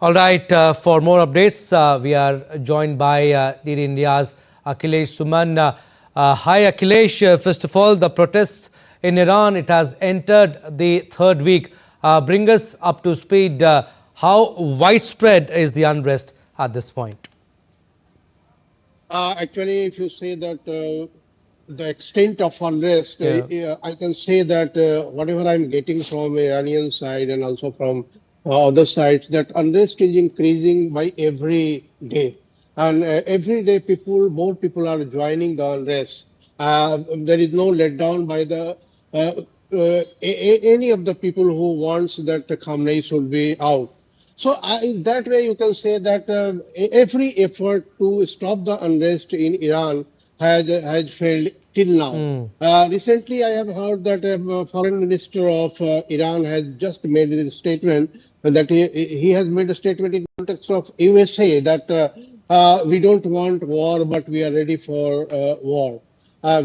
All right, for more updates, we are joined by DD India's Akhilesh Suman. Hi, Akhilesh. First of all, the protests in Iran, it has entered the third week. Bring us up to speed. How widespread is the unrest at this point? Actually, if you say that the extent of unrest, Yeah. I can say that whatever I'm getting from Iranian side and also from other sides, that unrest is increasing by every day. And every day, more people are joining the unrest. There is no letdown by the any of the people who wants that Khamenei should be out. So in that way, you can say that every effort to stop the unrest in Iran has failed till now. Mm. Recently, I have heard that foreign minister of Iran has just made a statement that he has made a statement in context of USA that we don't want war, but we are ready for war.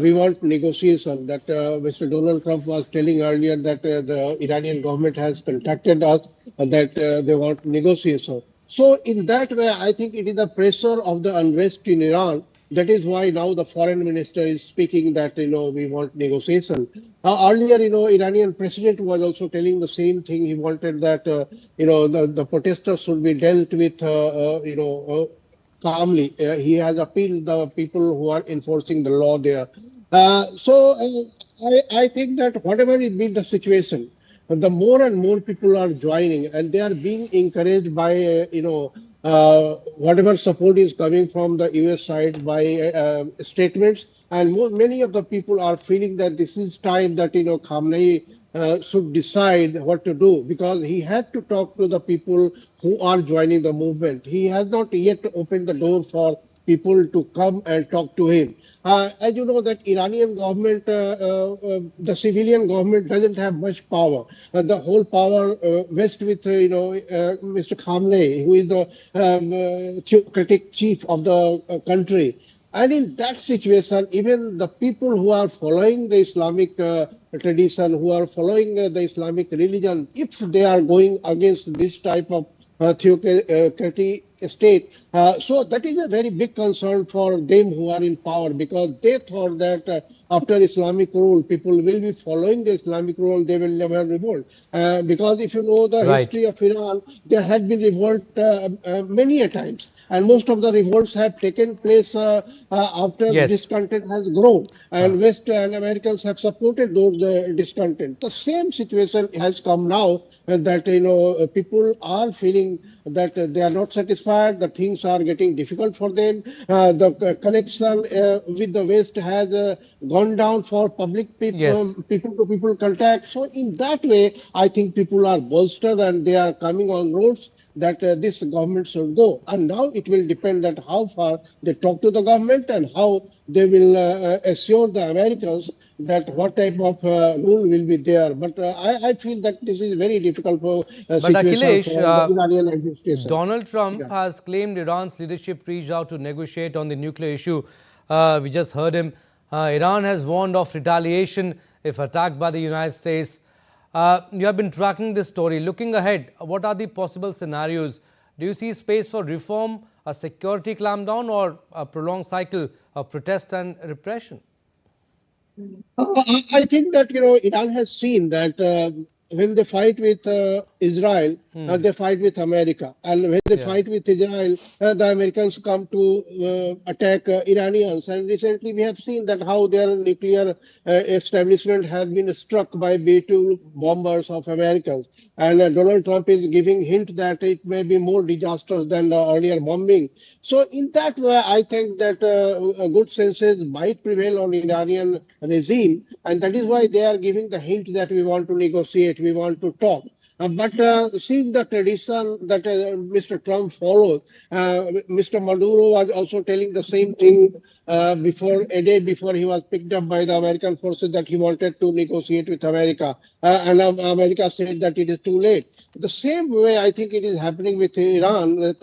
We want negotiation. That Mr. Donald Trump was telling earlier that the Iranian government has contacted us that they want negotiation. So in that way, I think it is the pressure of the unrest in Iran. That is why now the foreign minister is speaking that we want negotiation. Earlier, Iranian president was also telling the same thing. He wanted that the protesters should be dealt with calmly. He has appealed the people who are enforcing the law there. I think that whatever it be the situation, the more and more people are joining, and they are being encouraged by whatever support is coming from the US side by statements, and many of the people are feeling that this is time that Khamenei should decide what to do, because he had to talk to the people who are joining the movement. He has not yet opened the door for people to come and talk to him. As you know, that Iranian government, the civilian government doesn't have much power. The whole power rests with Mr. Khamenei, who is the theocratic chief of the country. And in that situation, even the people who are following the Islamic tradition, who are following the Islamic religion, if they are going against this type of theocratic state, so that is a very big concern for them who are in power, because they thought that after Islamic rule, people will be following the Islamic rule, they will never revolt. Because if you know the Right. history of Iran, there had been revolt many a times. And most of the revolts have taken place after Yes. discontent has grown, Uh, and West and Americans have supported those discontent. The same situation has come now, that people are feeling that they are not satisfied. The things are getting difficult for them. The connection with the West has gone down for public yes. people to people contact. So in that way, I think people are bolstered and they are coming on roads that this government should go. And now it will depend that how far they talk to the government and how they will assure the Americans that what type of rule will be there. But I feel that this is very difficult for But situation Akhilesh, for the Iranian administration. Donald Trump Yeah. has claimed Iran's leadership reached out to negotiate on the nuclear issue. We just heard him. Iran has warned of retaliation if attacked by the United States. You have been tracking this story. Looking ahead, what are the possible scenarios? Do you see space for reform, a security clampdown, or a prolonged cycle of protest and repression? I think that Iran has seen that when they fight with Israel, they fight with America, and when they Yeah. fight with Israel, the Americans come to attack Iranians. And recently, we have seen that how their nuclear establishment has been struck by B-2 bombers of Americans, and Donald Trump is giving hint that it may be more disastrous than the earlier bombing. So in that way, I think that good senses might prevail on Iranian regime, and that is why they are giving the hint that we want to negotiate, we want to talk. But seeing the tradition that Mr. Trump follows, Mr. Maduro was also telling the same thing before a day before he was picked up by the American forces that he wanted to negotiate with America, and America said that it is too late. The same way, I think it is happening with Iran. That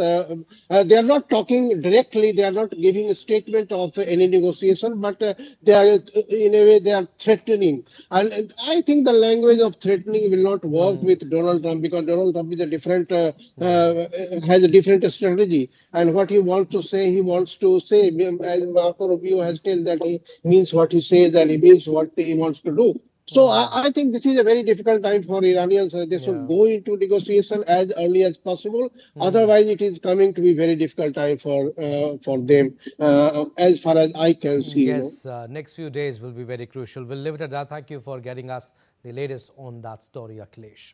they are not talking directly; they are not giving a statement of any negotiation, but they are, in a way, they are threatening. And I think the language of threatening will not work with Donald Trump, because Donald Trump is a different, has a different strategy. And what he wants to say, he wants to say. As Marco Rubio has told, that he means what he says and he means what he wants to do. So I think this is a very difficult time for Iranians. They should Yeah. go into negotiation as early as possible. Otherwise, it is coming to be very difficult time for them, as far as I can see. Yes, next few days will be very crucial. We'll leave it at that. Thank you for getting us the latest on that story, Akhilesh.